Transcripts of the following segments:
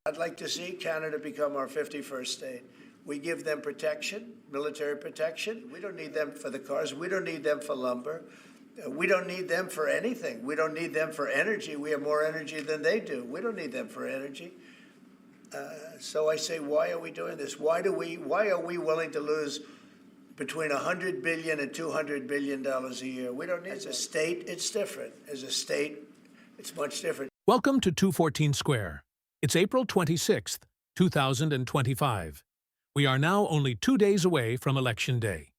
I'd like to see Canada become our 51st state. We give them protection, military protection. We don't need them for the cars. We don't need them for lumber. We don't need them for anything. We don't need them for energy. We have more energy than they do. We don't need them for energy. So I say, why are we doing this? Why are we willing to lose between $100 billion and $200 billion a year? We don't need. As a state, it's different. As a state, it's much different. Welcome to 214 Square. It's April 26th, 2025. We are now only 2 days away from Election Day.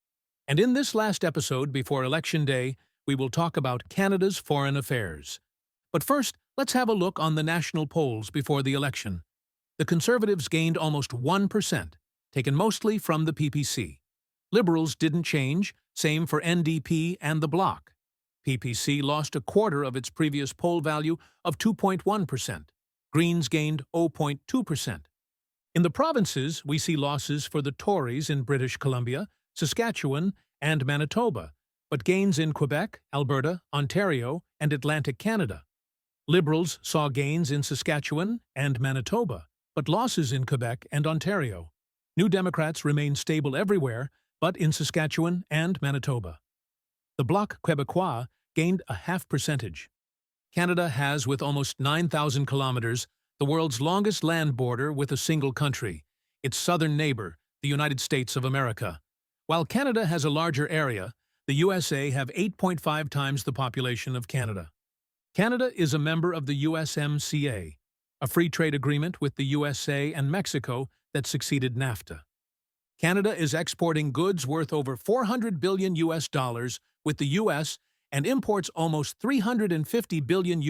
And in this last episode before Election Day, we will talk about Canada's foreign affairs. But first, let's have a look on the national polls before the election. The Conservatives gained almost 1%, taken mostly from the PPC. Liberals didn't change, same for NDP and the Bloc. PPC lost a quarter of its previous poll value of 2.1%. Greens gained 0.2%. In the provinces, we see losses for the Tories in British Columbia, Saskatchewan, and Manitoba, but gains in Quebec, Alberta, Ontario, and Atlantic Canada. Liberals saw gains in Saskatchewan and Manitoba, but losses in Quebec and Ontario. New Democrats remain stable everywhere, but in Saskatchewan and Manitoba. The Bloc Québécois gained a half percentage. Canada has, with almost 9,000 kilometers, the world's longest land border with a single country, its southern neighbor, the United States of America. While Canada has a larger area, the USA have 8.5 times the population of Canada. Canada is a member of the USMCA, a free trade agreement with the USA and Mexico that succeeded NAFTA. Canada is exporting goods worth over $400 billion with the U.S. and imports almost $350 billion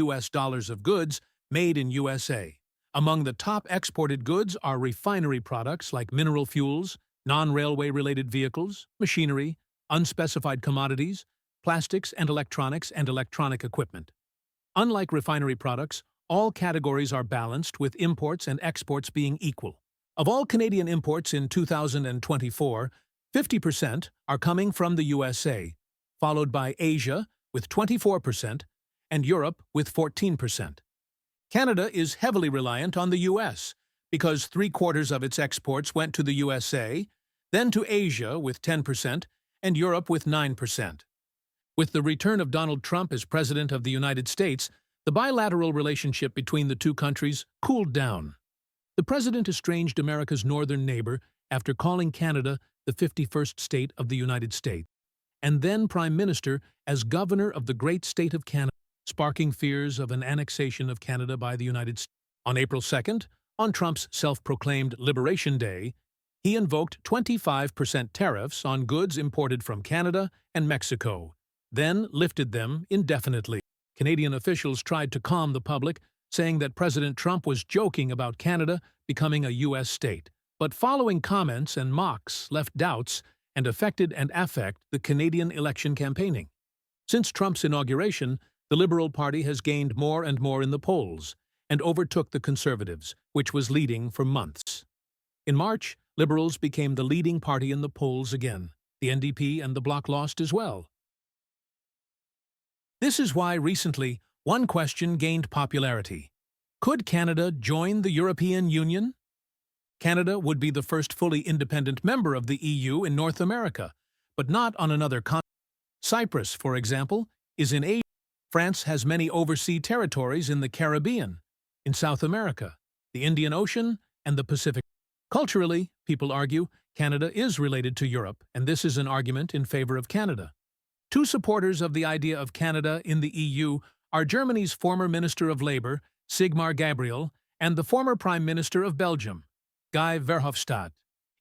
of goods made in USA. Among the top exported goods are refinery products like mineral fuels, non-railway related vehicles, machinery, unspecified commodities, plastics and electronic equipment. Unlike refinery products, all categories are balanced, with imports and exports being equal. Of all Canadian imports in 2024, 50% are coming from the USA, followed by Asia with 24% and Europe with 14%. Canada is heavily reliant on the U.S. because 3/4 of its exports went to the USA, then to Asia with 10% and Europe with 9%. With the return of Donald Trump as President of the United States, the bilateral relationship between the two countries cooled down. The President estranged America's northern neighbor after calling Canada the 51st state of the United States, and then Prime Minister as Governor of the great state of Canada, sparking fears of an annexation of Canada by the United States. On April 2nd, on Trump's self-proclaimed Liberation Day, he invoked 25% tariffs on goods imported from Canada and Mexico, then lifted them indefinitely. Canadian officials tried to calm the public, saying that President Trump was joking about Canada becoming a U.S. state. But following comments and mocks left doubts and affected the Canadian election campaigning. Since Trump's inauguration, the Liberal Party has gained more and more in the polls and overtook the Conservatives, which was leading for months. In March, Liberals became the leading party in the polls again. The NDP and the Bloc lost as well. This is why recently one question gained popularity. Could Canada join the European Union? Canada would be the first fully independent member of the EU in North America, but not on another continent. Cyprus, for example, is in Asia. France has many overseas territories in the Caribbean, in South America, the Indian Ocean, and the Pacific. Culturally, people argue, Canada is related to Europe, and this is an argument in favor of Canada. Two supporters of the idea of Canada in the EU are Germany's former Minister of Labour, Sigmar Gabriel, and the former Prime Minister of Belgium, Guy Verhofstadt.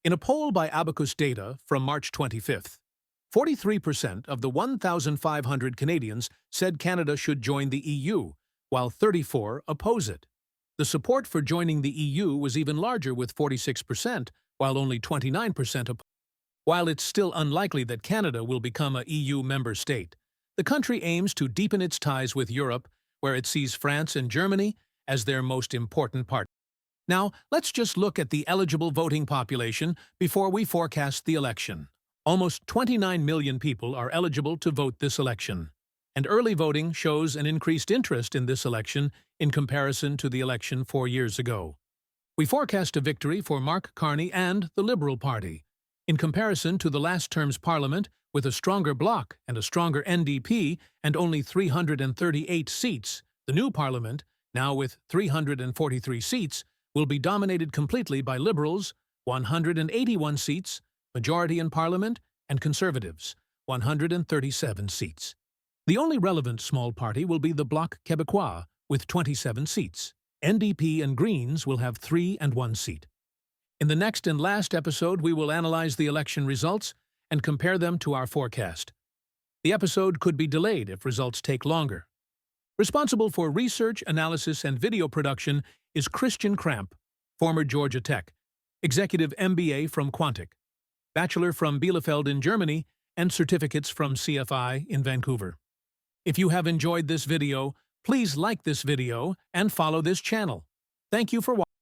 In a poll by Abacus Data from March 25th, 43% of the 1,500 Canadians said Canada should join the EU, while 34% oppose it. The support for joining the EU was even larger, with 46%, while only 29% oppose. While it's still unlikely that Canada will become a EU member state, the country aims to deepen its ties with Europe, where it sees France and Germany as their most important partners. Now, let's just look at the eligible voting population before we forecast the election. Almost 29 million people are eligible to vote this election, and early voting shows an increased interest in this election in comparison to the election 4 years ago. We forecast a victory for Mark Carney and the Liberal Party. In comparison to the last term's parliament, with a stronger bloc and a stronger NDP and only 338 seats, the new parliament, now with 343 seats, will be dominated completely by Liberals, 181 seats, majority in parliament, and Conservatives, 137 seats. The only relevant small party will be the Bloc Québécois, with 27 seats. NDP and Greens will have 3 and 1 seat. In the next and last episode, we will analyze the election results and compare them to our forecast. The episode could be delayed if results take longer. Responsible for research, analysis, and video production is Christian Kramp, former Georgia Tech, Executive MBA from Quantic, Bachelor from Bielefeld in Germany, and certificates from CFI in Vancouver. If you have enjoyed this video, please like this video and follow this channel. Thank you for watching.